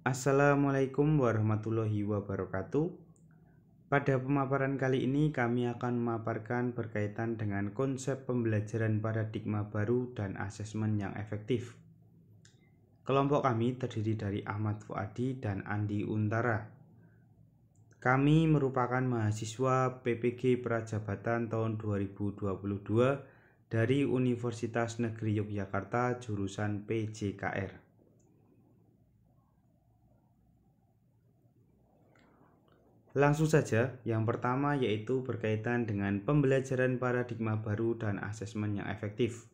Assalamualaikum warahmatullahi wabarakatuh. Pada pemaparan kali ini kami akan memaparkan berkaitan dengan konsep pembelajaran paradigma baru dan asesmen yang efektif. Kelompok kami terdiri dari Ahmad Fuadi dan Andi Untara. Kami merupakan mahasiswa PPG Prajabatan tahun 2022 dari Universitas Negeri Yogyakarta jurusan PJKR. Langsung saja, yang pertama yaitu berkaitan dengan pembelajaran paradigma baru dan asesmen yang efektif.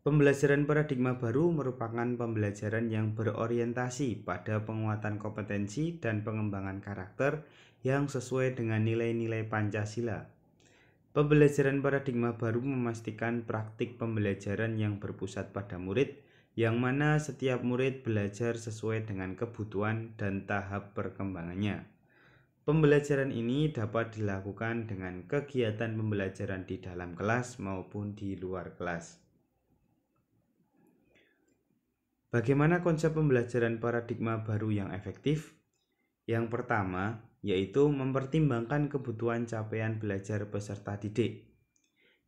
Pembelajaran paradigma baru merupakan pembelajaran yang berorientasi pada penguatan kompetensi dan pengembangan karakter yang sesuai dengan nilai-nilai Pancasila. Pembelajaran paradigma baru memastikan praktik pembelajaran yang berpusat pada murid, yang mana setiap murid belajar sesuai dengan kebutuhan dan tahap perkembangannya. Pembelajaran ini dapat dilakukan dengan kegiatan pembelajaran di dalam kelas maupun di luar kelas. Bagaimana konsep pembelajaran paradigma baru yang efektif? Yang pertama, yaitu mempertimbangkan kebutuhan capaian belajar peserta didik.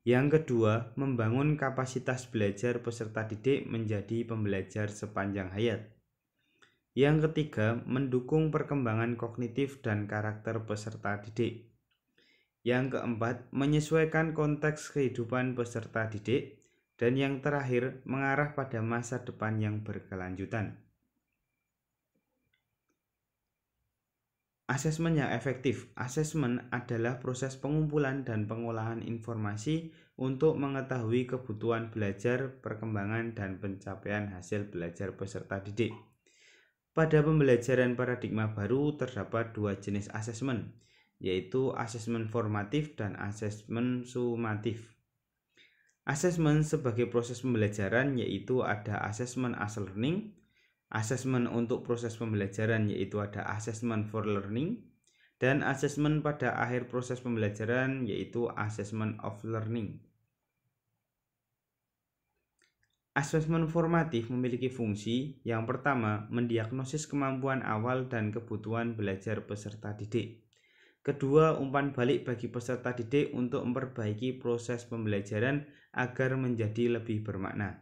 Yang kedua, membangun kapasitas belajar peserta didik menjadi pembelajar sepanjang hayat. Yang ketiga, mendukung perkembangan kognitif dan karakter peserta didik. Yang keempat, menyesuaikan konteks kehidupan peserta didik. Dan yang terakhir, mengarah pada masa depan yang berkelanjutan. Asesmen yang efektif. Asesmen adalah proses pengumpulan dan pengolahan informasi untuk mengetahui kebutuhan belajar, perkembangan, dan pencapaian hasil belajar peserta didik. Pada pembelajaran paradigma baru terdapat dua jenis asesmen, yaitu asesmen formatif dan asesmen sumatif. Asesmen sebagai proses pembelajaran yaitu ada asesmen as learning, asesmen untuk proses pembelajaran yaitu ada asesmen for learning, dan asesmen pada akhir proses pembelajaran yaitu asesmen of learning. Asesmen formatif memiliki fungsi yang pertama, mendiagnosis kemampuan awal dan kebutuhan belajar peserta didik. Kedua, umpan balik bagi peserta didik untuk memperbaiki proses pembelajaran agar menjadi lebih bermakna.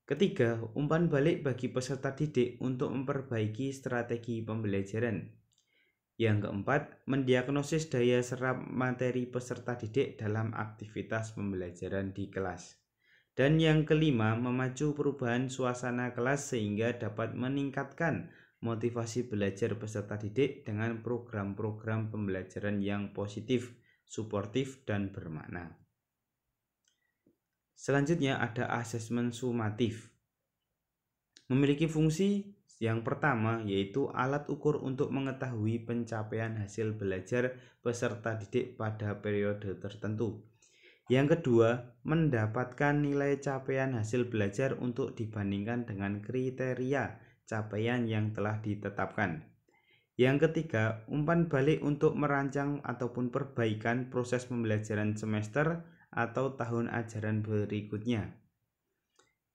Ketiga, umpan balik bagi peserta didik untuk memperbaiki strategi pembelajaran. Yang keempat, mendiagnosis daya serap materi peserta didik dalam aktivitas pembelajaran di kelas. Dan yang kelima, memacu perubahan suasana kelas sehingga dapat meningkatkan motivasi belajar peserta didik dengan program-program pembelajaran yang positif, suportif, dan bermakna. Selanjutnya ada asesmen sumatif. Memiliki fungsi yang pertama yaitu alat ukur untuk mengetahui pencapaian hasil belajar peserta didik pada periode tertentu. Yang kedua, mendapatkan nilai capaian hasil belajar untuk dibandingkan dengan kriteria capaian yang telah ditetapkan. Yang ketiga, umpan balik untuk merancang ataupun perbaikan proses pembelajaran semester atau tahun ajaran berikutnya.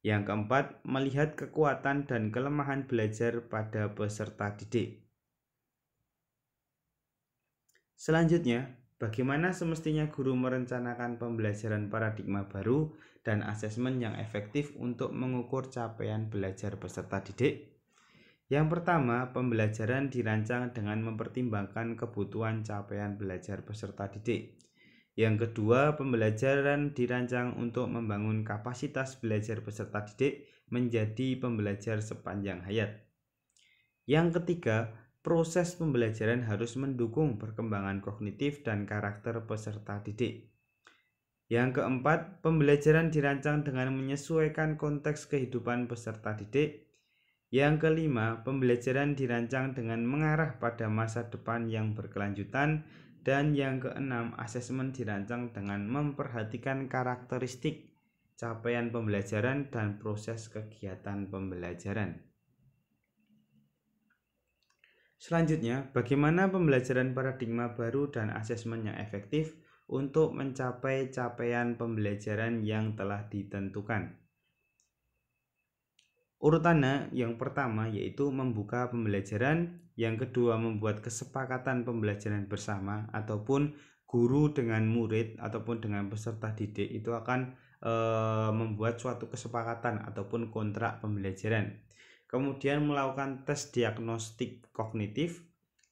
Yang keempat, melihat kekuatan dan kelemahan belajar pada peserta didik. Selanjutnya, bagaimana semestinya guru merencanakan pembelajaran paradigma baru dan asesmen yang efektif untuk mengukur capaian belajar peserta didik? Yang pertama, pembelajaran dirancang dengan mempertimbangkan kebutuhan capaian belajar peserta didik. Yang kedua, pembelajaran dirancang untuk membangun kapasitas belajar peserta didik menjadi pembelajar sepanjang hayat. Yang ketiga, proses pembelajaran harus mendukung perkembangan kognitif dan karakter peserta didik. Yang keempat, pembelajaran dirancang dengan menyesuaikan konteks kehidupan peserta didik. Yang kelima, pembelajaran dirancang dengan mengarah pada masa depan yang berkelanjutan. Dan yang keenam, asesmen dirancang dengan memperhatikan karakteristik capaian pembelajaran dan proses kegiatan pembelajaran. Selanjutnya, bagaimana pembelajaran paradigma baru dan asesmen yang efektif untuk mencapai capaian pembelajaran yang telah ditentukan? Urutannya yang pertama yaitu membuka pembelajaran, yang kedua membuat kesepakatan pembelajaran bersama, ataupun guru dengan murid ataupun dengan peserta didik itu akan membuat suatu kesepakatan ataupun kontrak pembelajaran. Kemudian melakukan tes diagnostik kognitif,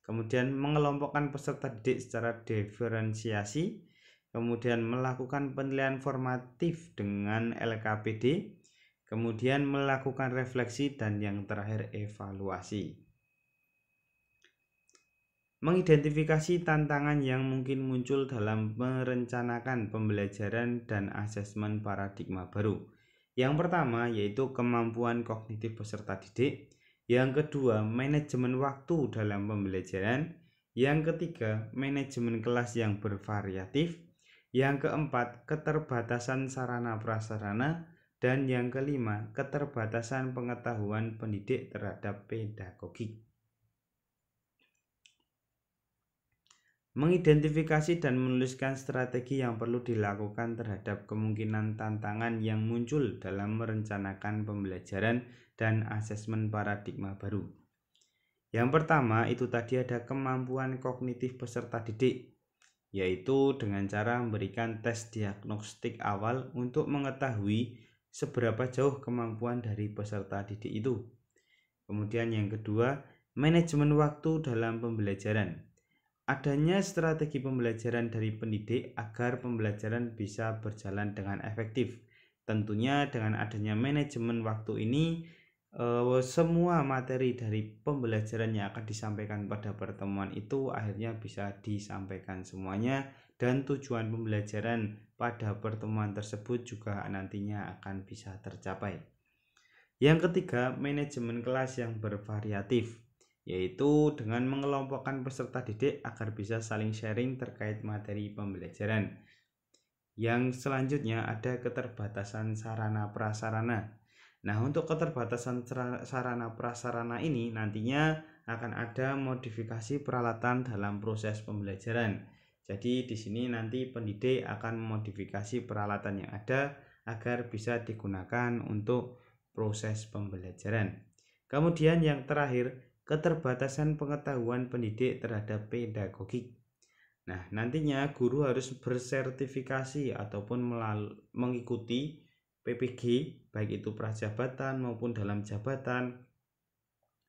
kemudian mengelompokkan peserta didik secara diferensiasi, kemudian melakukan penilaian formatif dengan LKPD, kemudian melakukan refleksi, dan yang terakhir evaluasi. Mengidentifikasi tantangan yang mungkin muncul dalam merencanakan pembelajaran dan asesmen paradigma baru. Yang pertama yaitu kemampuan kognitif peserta didik, yang kedua manajemen waktu dalam pembelajaran, yang ketiga manajemen kelas yang bervariatif, yang keempat keterbatasan sarana prasarana, dan yang kelima keterbatasan pengetahuan pendidik terhadap pedagogik. Mengidentifikasi dan menuliskan strategi yang perlu dilakukan terhadap kemungkinan tantangan yang muncul dalam merencanakan pembelajaran dan asesmen paradigma baru. Yang pertama itu tadi ada kemampuan kognitif peserta didik, yaitu dengan cara memberikan tes diagnostik awal untuk mengetahui seberapa jauh kemampuan dari peserta didik itu. Kemudian yang kedua, manajemen waktu dalam pembelajaran. Adanya strategi pembelajaran dari pendidik agar pembelajaran bisa berjalan dengan efektif. Tentunya dengan adanya manajemen waktu ini, semua materi dari pembelajaran yang akan disampaikan pada pertemuan itu akhirnya bisa disampaikan semuanya, dan tujuan pembelajaran pada pertemuan tersebut juga nantinya akan bisa tercapai. Yang ketiga, manajemen kelas yang bervariatif, yaitu dengan mengelompokkan peserta didik agar bisa saling sharing terkait materi pembelajaran. Yang selanjutnya ada keterbatasan sarana prasarana. Nah, untuk keterbatasan sarana prasarana ini nantinya akan ada modifikasi peralatan dalam proses pembelajaran. Jadi di sini nanti pendidik akan memodifikasi peralatan yang ada agar bisa digunakan untuk proses pembelajaran. Kemudian yang terakhir, keterbatasan pengetahuan pendidik terhadap pedagogik. Nah, nantinya guru harus bersertifikasi ataupun mengikuti PPG, baik itu prajabatan maupun dalam jabatan.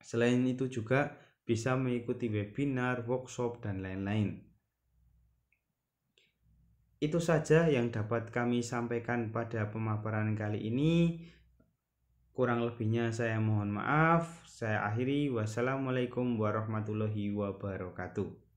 Selain itu juga bisa mengikuti webinar, workshop, dan lain-lain. Itu saja yang dapat kami sampaikan pada pemaparan kali ini. Kurang lebihnya saya mohon maaf. Saya akhiri. Wassalamualaikum warahmatullahi wabarakatuh.